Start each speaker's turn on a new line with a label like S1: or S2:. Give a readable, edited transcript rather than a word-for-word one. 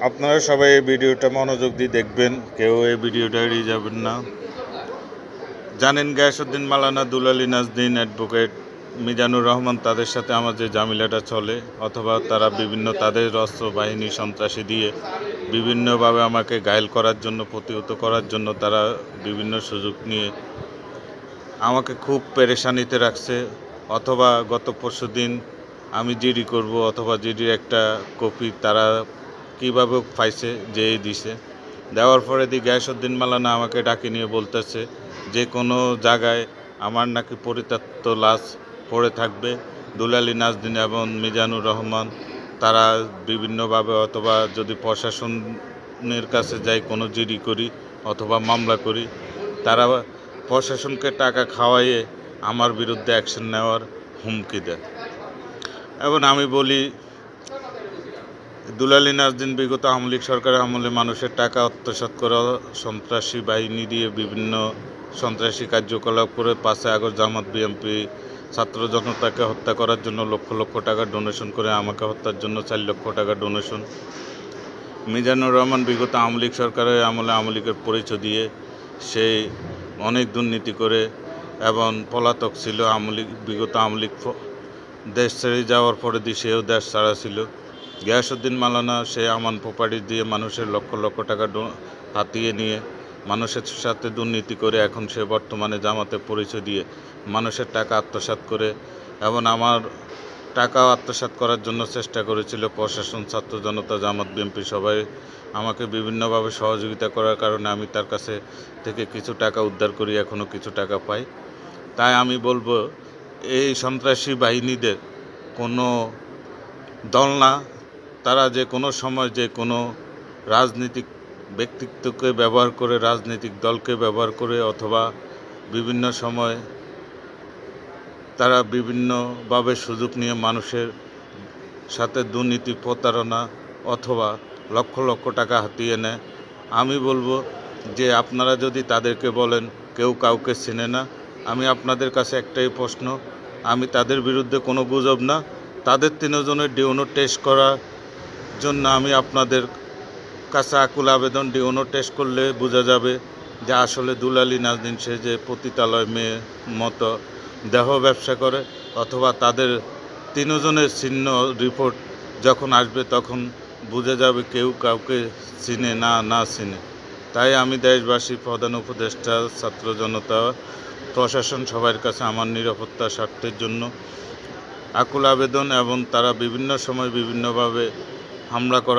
S1: আপনারা সবাই এই ভিডিওটা মনোযোগ দিয়ে দেখবেন, কেউ এই ভিডিওটা এড়িয়ে যাবেন না। জানেন গিয়াসউদ্দিন মাওলানা, দুলাল নাজনীন, অ্যাডভোকেট মিজানুর রহমান, তাদের সাথে আমার যে ঝামেলাটা চলে, অথবা তারা বিভিন্ন তাদের অস্ত্র বাহিনী সন্ত্রাসী দিয়ে বিভিন্নভাবে আমাকে ঘায়েল করার জন্য, প্রতিহত করার জন্য তারা বিভিন্ন সুযোগ নিয়ে আমাকে খুব পেরেশানিতে রাখছে। অথবা গত পরশুদিন আমি জিডি করব, অথবা জিডির একটা কপি তারা কীভাবে পাইছে যেই দিছে, দেওয়ার পরে গিয়াসউদ্দিন মাওলানা আমাকে ডাকে নিয়ে বলতেছে যে কোনো জায়গায় আমার নাকি পরিত্যক্ত লাশ পড়ে থাকবে। দুলাল নাজনীন এবং মিজানুর রহমান তারা বিভিন্নভাবে, অথবা যদি প্রশাসনের কাছে যাই, কোনো জিডি করি অথবা মামলা করি, তারা প্রশাসনকে টাকা খাওয়াইয়ে আমার বিরুদ্ধে অ্যাকশন নেওয়ার হুমকি দেয়। এবং আমি বলি, দুলাল নাজনীন বিগত আওয়ামী লীগ সরকারের আমলে মানুষের টাকা আত্মসাৎ করা, সন্ত্রাসী বাহিনী দিয়ে বিভিন্ন সন্ত্রাসী কার্যকলাপ করে 5 আগস্ট জামাত বিএনপি ছাত্র জনতাকে হত্যা করার জন্য লক্ষ লক্ষ টাকা ডোনেশন করে, আমাকে হত্যার জন্য 4 লক্ষ টাকা ডোনেশন। মিজানুর রহমান বিগত আওয়ামী লীগ সরকারের আমলে আওয়ামী লীগের পরিচয় দিয়ে সেই অনেক দুর্নীতি করে এবং পলাতক ছিল। বিগত আওয়ামী লীগ দেশ ছেড়ে যাওয়ার পরে সেও দেশ ছাড়া ছিল। গিয়াসউদ্দিন মাওলানা সে আমান প্রপার্টি দিয়ে মানুষের লক্ষ লক্ষ টাকা হাতিয়ে নিয়ে মানুষের সাথে দুর্নীতি করে এখন সে বর্তমানে জামাতে পরিচয় দিয়ে মানুষের টাকা আত্মসাৎ করে, এবং আমার টাকাও আত্মসাৎ করার জন্য চেষ্টা করেছিল। প্রশাসন, ছাত্র জনতা, জামাত বিএনপি সবাই আমাকে বিভিন্নভাবে সহযোগিতা করার কারণে আমি তার কাছে থেকে কিছু টাকা উদ্ধার করি, এখনও কিছু টাকা পাই। তাই আমি বলবো, এই সন্ত্রাসী বাহিনীদের কোনো দল না, তারা যে কোনো সময় যে কোনো রাজনৈতিক ব্যক্তিত্বকে ব্যবহার করে, রাজনৈতিক দলকে ব্যবহার করে, অথবা বিভিন্ন সময় তারা বিভিন্নভাবে সুযোগ নিয়ে মানুষের সাথে দুর্নীতি, প্রতারণা অথবা লক্ষ লক্ষ টাকা হাতিয়ে নেয়। আমি বলবো যে আপনারা যদি তাদেরকে বলেন কেউ কাউকে চেনে না, আমি আপনাদের কাছে একটাই প্রশ্ন, আমি তাদের বিরুদ্ধে কোনো গুজব না, তাদের 3 জনের ডিএনএ টেস্ট করার জন্য আমি আপনাদের কাছে আকুল আবেদন। ডিএনএ টেস্ট করলে বোঝা যাবে যে আসলে দুলাল নাজনীন সে যে পতিতালয় মেয়ের মতো দেহ ব্যবসা করে, অথবা তাদের 3 জনের চিহ্ন রিপোর্ট যখন আসবে তখন বুঝে যাবে কেউ কাউকে চিনে না চিনে। তাই আমি দেশবাসী, প্রধান উপদেষ্টা, ছাত্র জনতা, প্রশাসন সবার কাছে আমার নিরাপত্তার স্বার্থের জন্য আকুল আবেদন। এবং তারা বিভিন্ন সময় বিভিন্নভাবে হামলা করা